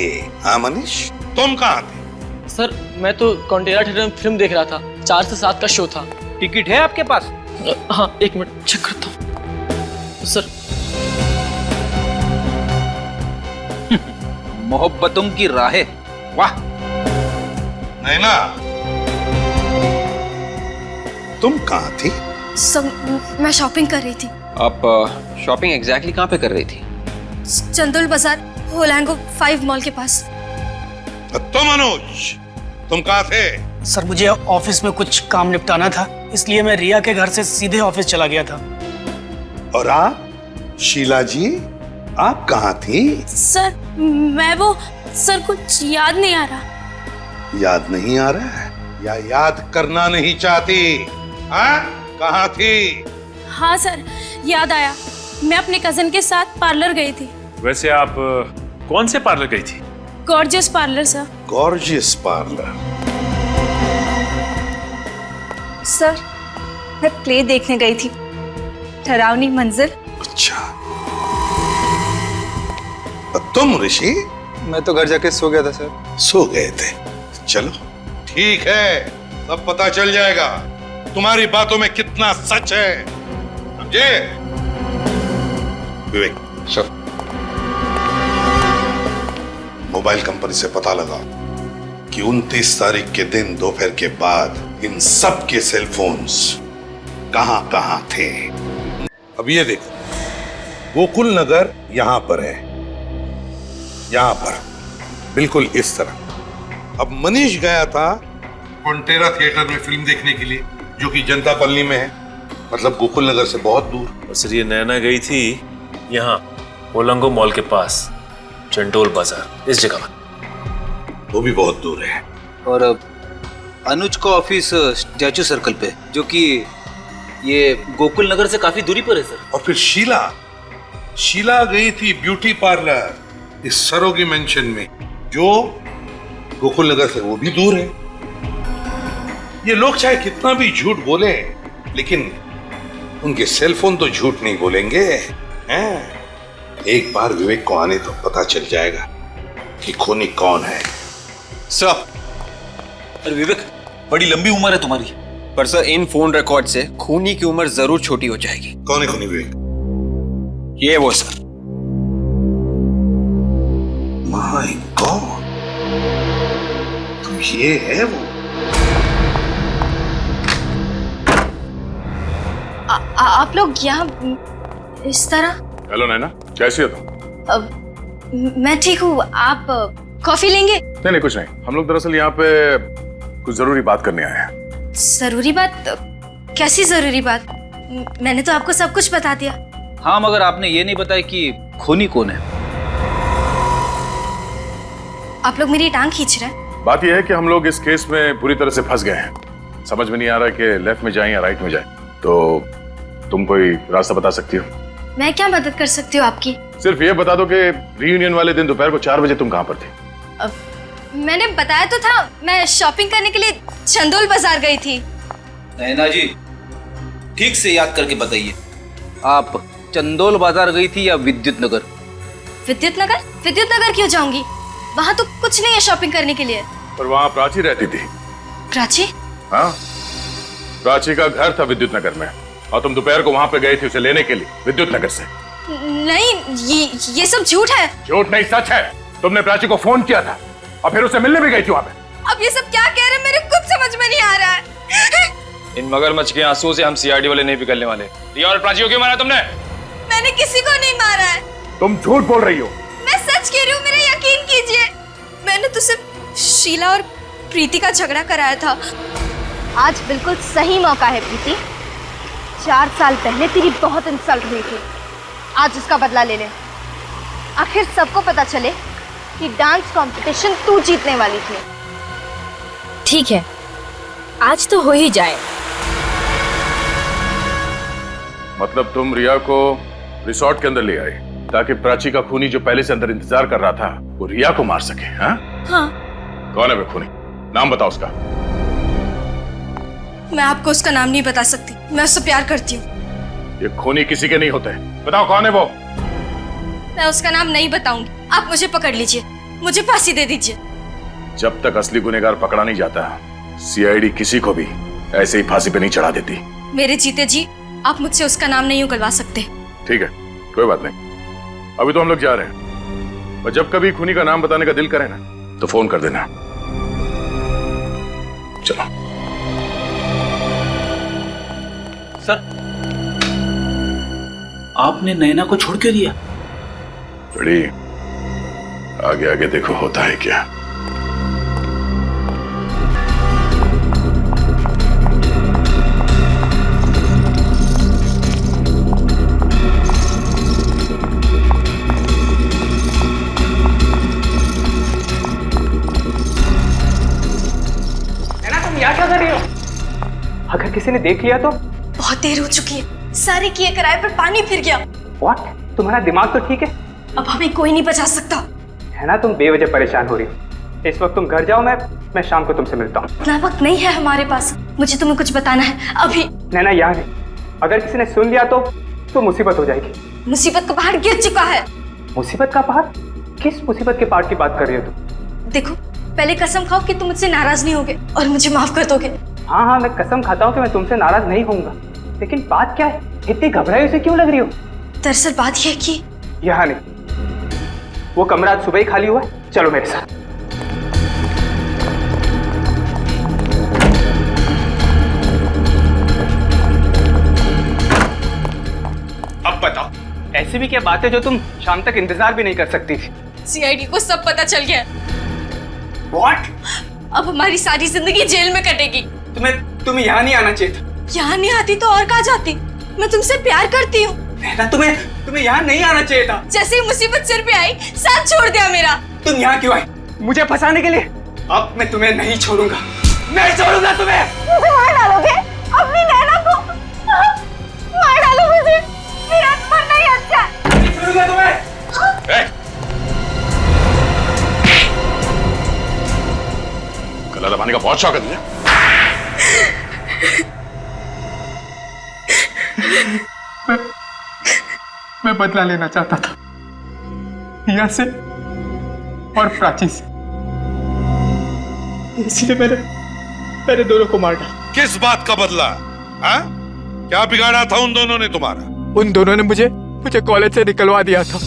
हाँ मनीष, तुम कहाँ थे? सर मैं तो कंटेनर थिएटर में फिल्म देख रहा था। 4 से 7 का शो था। टिकट है आपके पास? हाँ, 1 मिनट चेक करता हूँ सर। मोहब्बतों की राहें, वाह। नैना, तुम कहाँ थी? सब मैं शॉपिंग कर रही थी। आप शॉपिंग एग्जैक्टली कहाँ पे कर रही थी? चंदोल बाजार, होलांगो 5 मॉल के पास। तो मनोज, तुम कहाँ थे? सर मुझे ऑफिस में कुछ काम निपटाना था, इसलिए मैं रिया के घर से सीधे ऑफिस चला गया था। और आप शीला जी, आप कहाँ थी? सर मैं वो, सर कुछ याद नहीं आ रहा। याद नहीं आ रहा है या याद करना नहीं चाहती? हाँ, कहाँ थी? हाँ सर, याद आया। मैं अपने कजन के साथ पार्लर गई थी। वैसे आप कौन से पार्लर गई थी? Gorgeous parlour sir. Gorgeous parlour? Sir मैं प्ले देखने गई थी, डरावनी मंजिल। अच्छा, तुम ऋषि? मैं तो घर जाके सो गया था सर। सो गए थे? चलो ठीक है, सब पता चल जाएगा तुम्हारी बातों में कितना सच है, समझे? विवेक सर, मोबाइल कंपनी से पता लगा कि 29 तारीख के दिन दोपहर के बाद इन सब के सेल फोन्स कहां थे। अब ये देखो, गोकुल नगर यहां पर है, यहां पर बिल्कुल इस तरह। अब मनीष गया था कंटेरा थिएटर में फिल्म देखने के लिए, जो कि जनता कॉलोनी में है, मतलब गोकुल नगर से बहुत दूर। और सर ये नैना गई थी यहाँ ओलंगो मॉल के पास, चंडोल बाजार, इस जगह पर। वो भी बहुत दूर है। और अनुज का ऑफिस स्टैचू सर्कल पे, जो कि ये गोकुल नगर से काफी दूरी पर है सर। और फिर शीला गई थी ब्यूटी पार्लर इस सरोगी मेंशन में, जो गोकुल नगर से वो भी दूर है। ये लोग चाहे कितना भी झूठ बोले, लेकिन उनके सेलफोन तो झूठ नहीं बोलेंगे हैं? एक बार विवेक को आने तो पता चल जाएगा कि खूनी कौन है। सर, अरे विवेक, बड़ी लंबी उम्र है तुम्हारी। पर सर इन फोन रिकॉर्ड से खूनी की उम्र जरूर छोटी हो जाएगी। कौन है खूनी विवेक? ये वो सर। माय गॉड, तो ये है वो। आप लोग यहाँ इस तरह? हेलो नैना, कैसी हो तुम? मैं ठीक हूँ। आप कॉफी लेंगे? नहीं कुछ नहीं, हम लोग दरअसल यहाँ पे कुछ जरूरी बात करने आए हैं। जरूरी बात? कैसी जरूरी बात? मैंने तो आपको सब कुछ बता दिया। हाँ, मगर आपने ये नहीं बताया कि खूनी कौन है। आप लोग मेरी टांग खींच रहे हैं। बात यह है कि हम लोग इस केस में पूरी तरह से फंस गए हैं। समझ में नहीं आ रहा कि लेफ्ट में जाएं या राइट में जाएं। तो तुम कोई रास्ता बता सकती हो? मैं क्या मदद कर सकती हूँ आपकी? सिर्फ ये बता दो कि रीयूनियन वाले दिन दोपहर को 4 बजे तुम कहाँ पर थी? मैंने बताया तो था, मैं शॉपिंग करने के लिए चंदोल बाजार गई थी। नैना जी, ठीक से याद करके बताइए, आप चंदोल बाजार गई थी या विद्युत नगर? विद्युत नगर? विद्युत नगर क्यों जाऊंगी? वहाँ तो कुछ नहीं है शॉपिंग करने के लिए। पर वहाँ प्राची रहती थी। प्राची? हाँ, प्राची का घर था विद्युत नगर में, और तुम दोपहर को वहाँ पे गए थे उसे लेने के लिए विद्युत नगर से। नहीं, ये सब झूठ है। झूठ नहीं, सच है। तुमने प्राची को फोन किया था और फिर उसे मिलने भी गई थी वहाँ पे। अब ये सब क्या कह रहे हैं, मेरे कुछ समझ में नहीं आ रहा है। इन मगरमच्छ के आंसुओं से हम सीआरडी वाले नहीं पिघलने वाले। रिया और प्राची को क्यों मारा तुमने? मैंने किसी को नहीं मारा है। तुम झूठ बोल रही हो। मैं सच कह रही हूँ, मेरा यकीन कीजिए। मैंने तो सिर्फ शीला और प्रीति का झगड़ा कराया था। आज बिल्कुल सही मौका है प्रीति। 4 साल पहले तेरी बहुत इंसल्ट हुई थी, आज उसका बदला ले ले। आखिर सबको पता चले कि डांस कंपटीशन तू जीतने वाली थी। ठीक है, आज तो हो ही जाए। मतलब तुम रिया को रिसोर्ट के अंदर ले आए ताकि प्राची का खूनी जो पहले से अंदर इंतजार कर रहा था वो रिया को मार सके? हाँ? हाँ। कौन है वो खूनी? नाम बताओ उसका। मैं आपको उसका नाम नहीं बता सकती। मैं उससे प्यार करती हूँ। ये खूनी किसी के नहीं होते। बताओ कौन है वो? मैं उसका नाम नहीं बताऊंगी, आप मुझे पकड़ लीजिए, मुझे फांसी दे दीजिए। जब तक असली गुनहगार पकड़ा नहीं जाता, सीआईडी किसी को भी ऐसे ही फांसी पे नहीं चढ़ा देती। मेरे जीते जी आप मुझसे उसका नाम नहीं उगलवा सकते। ठीक है, कोई बात नहीं। अभी तो हम लोग जा रहे हैं, और जब कभी खूनी का नाम बताने का दिल करे ना, तो फोन कर देना। चलो। सर, आपने नैना को छोड़ के दिया? बड़ी आगे आगे देखो होता है क्या। यहाँ क्या कर रही हो? अगर किसी ने देख लिया तो? बहुत देर हो चुकी है, सारे किए कराए पर पानी फिर गया। What? तुम्हारा दिमाग तो ठीक है? अब हमें कोई नहीं बचा सकता। है ना, तुम बेवजह परेशान हो रही हो। इस वक्त तुम घर जाओ, मैं शाम को तुमसे मिलता हूँ। इतना वक्त नहीं है हमारे पास, मुझे तुम्हें कुछ बताना है अभी। नैना यहाँ नहीं, अगर किसी ने सुन लिया तो मुसीबत हो जाएगी। मुसीबत का पहाड़ गिर चुका है। मुसीबत का पहाड़? किस मुसीबत के पहाड़ की बात कर रही हो तुम? देखो, पहले कसम खाओ कि तुम मुझसे नाराज नहीं होगे और मुझे माफ कर दोगे। हाँ, मैं कसम खाता हूँ कि मैं तुमसे नाराज नहीं होऊंगा, लेकिन बात क्या है? इतनी घबराई हुई से क्यों लग रही हो? दरअसल बात यह है कि यहाँ नहीं, वो कमरा आज सुबह ही खाली हुआ है। चलो मेरे साथ। अब बताओ, ऐसी भी क्या बात है जो तुम शाम तक इंतजार भी नहीं कर सकती थी? सीआईडी को सब पता चल गया। What? अब हमारी सारी जिंदगी जेल में कटेगी। तुम्हें यहाँ नहीं आना चाहिए था। यहाँ नहीं आती तो और कहाँ जाती? मैं तुमसे प्यार करती हूँ। तुम्हें यहाँ नहीं आना चाहिए था। जैसे ही मुसीबत सिर पे आई, साथ छोड़ दिया मेरा। तुम यहाँ क्यों आई? मुझे फंसाने के लिए? अब मैं तुम्हें नहीं छोड़ूंगा, नहीं छोड़ूंगा तुम्हें। मुझे मार डालोगे? अपनी नैना को मार डालो मुझे। मेरा मन नहीं अच्छा। नहीं छोड़ूंगा तुम्हें। गला दबाने का बहुत शौक है तुझे? मैं बदला लेना चाहता था रिया से और प्राची से, इसलिए मैंने दोनों को मार डाला। किस बात का बदला? हाँ? क्या बिगाड़ा था उन दोनों ने तुम्हारा? उन दोनों ने मुझे कॉलेज से निकलवा दिया था,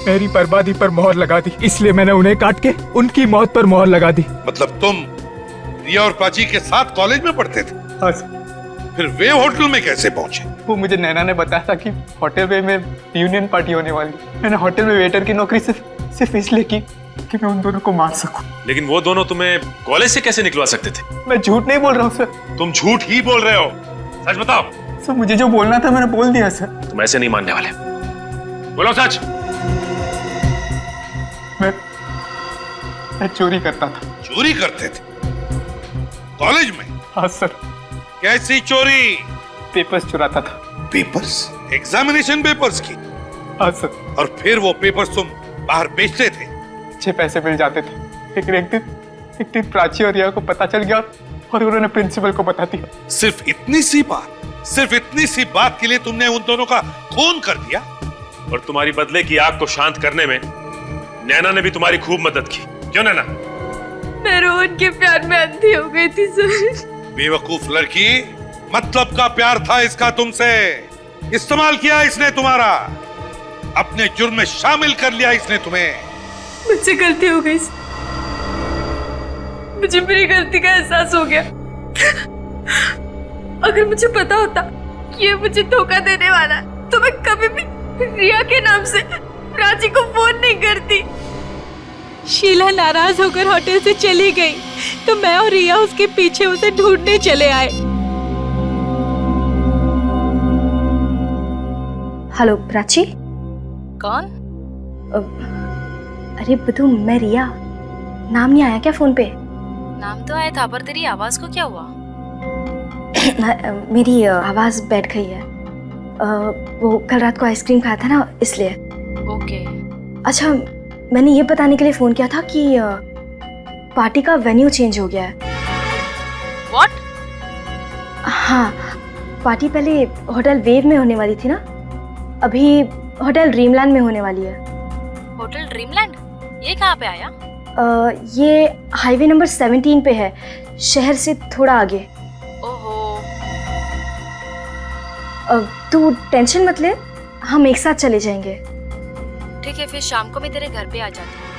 मेरी बर्बादी पर मोहर लगा दी, इसलिए मैंने उन्हें काट के उनकी मौत पर मोहर लगा दी। मतलब तुम रिया और प्राची के साथ कॉलेज में पढ़ते थे? हाँ सर। फिर वे होटल में कैसे पहुंचे? वो मुझे नैना ने बताया था कि होटल में रियूनियन पार्टी होने वाली। मैंने होटल में वेटर की नौकरी सिर्फ इसलिए की कि मैं उन दोनों को मार सकूं। लेकिन वो दोनों तुम्हें कॉलेज से कैसे निकलवा सकते थे? मैं झूठ नहीं बोल रहा हूँ सर। तुम झूठ ही बोल रहे हो, सच बताओ। सर, मुझे जो बोलना था मैंने बोल दिया सर। तुम ऐसे नहीं मानने वाले, बोलो सच। मैं चोरी करता था। चोरी करते थे कॉलेज में? हाँ सर। कैसी चोरी? पेपर्स चुराता था। पेपर्स? एग्जामिनेशन पेपर्स की? हाँ सर। और फिर वो पेपर्स तुम बाहर बेचते थे? अच्छे पैसे मिल जाते थे, लेकिन एक दिन प्राची और रिया को पता चल गया और उन्होंने प्रिंसिपल को बता दिया। सिर्फ इतनी सी बात के लिए तुमने उन दोनों का खून कर दिया? और तुम्हारी बदले की आग को शांत करने में नैना ने भी तुम्हारी खूब मदद की, क्यों नैना? मैं रोहन के प्यार में अंधी हो गई थी सर। बेवकूफ लड़की, मतलब का प्यार था इसका तुमसे। इस्तेमाल किया इसने तुम्हारा, अपने जुर्म में शामिल कर लिया इसने तुम्हें। मुझसे गलती हो गई, मुझे मेरी गलती का एहसास हो गया। अगर मुझे पता होता कि ये मुझे धोखा देने वाला है, तो मैं कभी भी रिया के नाम से प्राची को फोन नहीं करती। शीला नाराज होकर होटल से चली गई, तो मैं और रिया उसके पीछे उसे ढूंढने चले आए। हेलो प्राची। कौन? अरे बधू, मैं रिया। नाम नहीं आया क्या फोन पे? नाम तो आया था, पर तेरी आवाज को क्या हुआ? मेरी आवाज बैठ गई है। वो कल रात को आइसक्रीम खाया था ना, इसलिए। ओके। अच्छा, मैंने ये बताने के लिए फोन किया था कि पार्टी का वेन्यू चेंज हो गया है। What? हाँ, पार्टी पहले होटल वेव में होने वाली थी ना, अभी होटल ड्रीमलैंड में होने वाली है। होटल ड्रीमलैंड ये कहाँ पे आया? ये हाईवे नंबर 17 पे है, शहर से थोड़ा आगे। ओहो। तू टेंशन मत ले, हम एक साथ चले जाएंगे। ठीक है, फिर शाम को मैं तेरे घर पे आ जाती हूँ।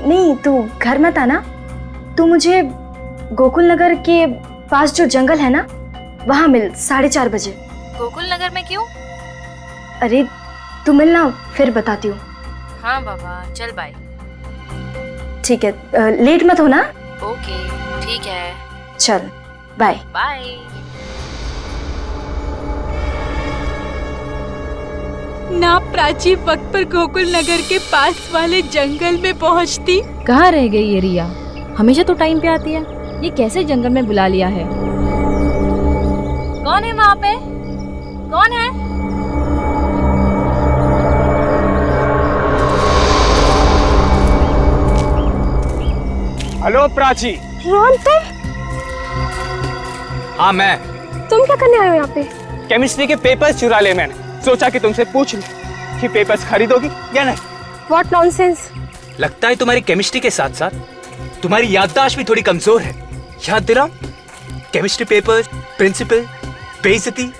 नहीं, तू घर मत आना। तू मुझे गोकुल नगर के पास जो जंगल है ना, वहाँ मिल 4:30 बजे। गोकुल नगर में क्यों? अरे तू मिलना, फिर बताती हूँ। हाँ बाबा, चल बाय। ठीक है, लेट मत होना। ओके, ठीक है। चल बाय। बाय। ना प्राची वक्त पर गोकुल नगर के पास वाले जंगल में पहुंचती। कहाँ रह गई ये रिया? हमेशा तो टाइम पे आती है, ये कैसे जंगल में बुला लिया है? कौन है वहाँ पे? कौन है? हेलो प्राची। रोहन तुम? हाँ मैं। तुम क्या करने आए हो यहाँ पे? केमिस्ट्री के पेपर्स चुरा ले मैंने, सोचा कि तुमसे पूछ लूं कि पेपर्स खरीदोगी या नहीं। What nonsense? लगता है तुम्हारी केमिस्ट्री के साथ साथ तुम्हारी याददाश्त भी थोड़ी कमजोर है। याद दिलाओ, केमिस्ट्री पेपर्स, प्रिंसिपल, बेइज्जती,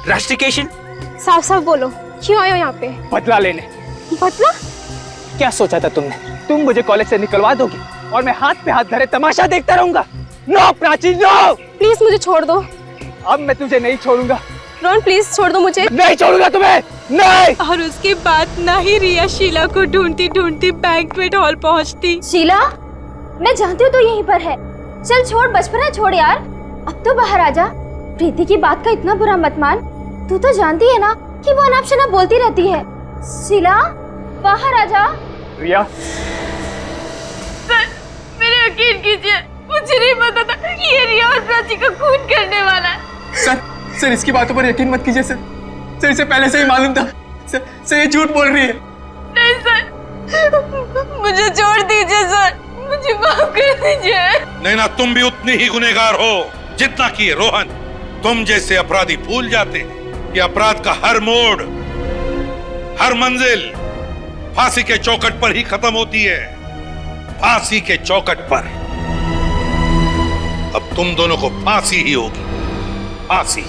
रास्टिकेशन। साफ साफ बोलो, क्यों आए हो यहाँ पे? बदला लेने। बदला? क्या सोचा था तुमने? तुम मुझे कॉलेज से निकलवा दोगी और मैं हाथ पे हाथ धरे तमाशा देखता रहूंगा? No Prachi, no. प्लीज मुझे छोड़ दो। अब मैं तुझे नहीं छोड़ूंगा। रोहन प्लीज छोड़ दो मुझे। नहीं छोड़ूंगा तुम्हें, नहीं। और उसके बाद ना ही रिया शीला को ढूंढती ढूंढती बैंक्वेट हॉल पहुंचती। शीला, मैं जानती हूँ तो यहीं पर है। चल छोड़, बचपन है, छोड़ यार। अब तो बाहर आ जा। प्रीति की बात का इतना बुरा मत मान। तू तो जानती है ना कि वो अनाप शनाप बोलती रहती है। शीला, बाहर आ जा। रिया, सर मेरे यकीन कीजिए, मुझे नहीं पता था कि ये रिया और प्राची का खून करने वाला है। सर इसकी बातों पर यकीन मत कीजिए सर इसे पहले से ही मालूम था। सर ये झूठ बोल रही है। नहीं सर, मुझे छोड़ दीजिए सर, मुझे माफ कर दीजिए। नैना, तुम भी उतनी ही गुनहगार हो जितना कि रोहन। तुम जैसे अपराधी भूल जाते हैं कि अपराध का हर मोड़, हर मंजिल फांसी के चौखट पर ही खत्म होती है। फांसी के चौखट पर। अब तुम दोनों को फांसी ही होगी, फांसी।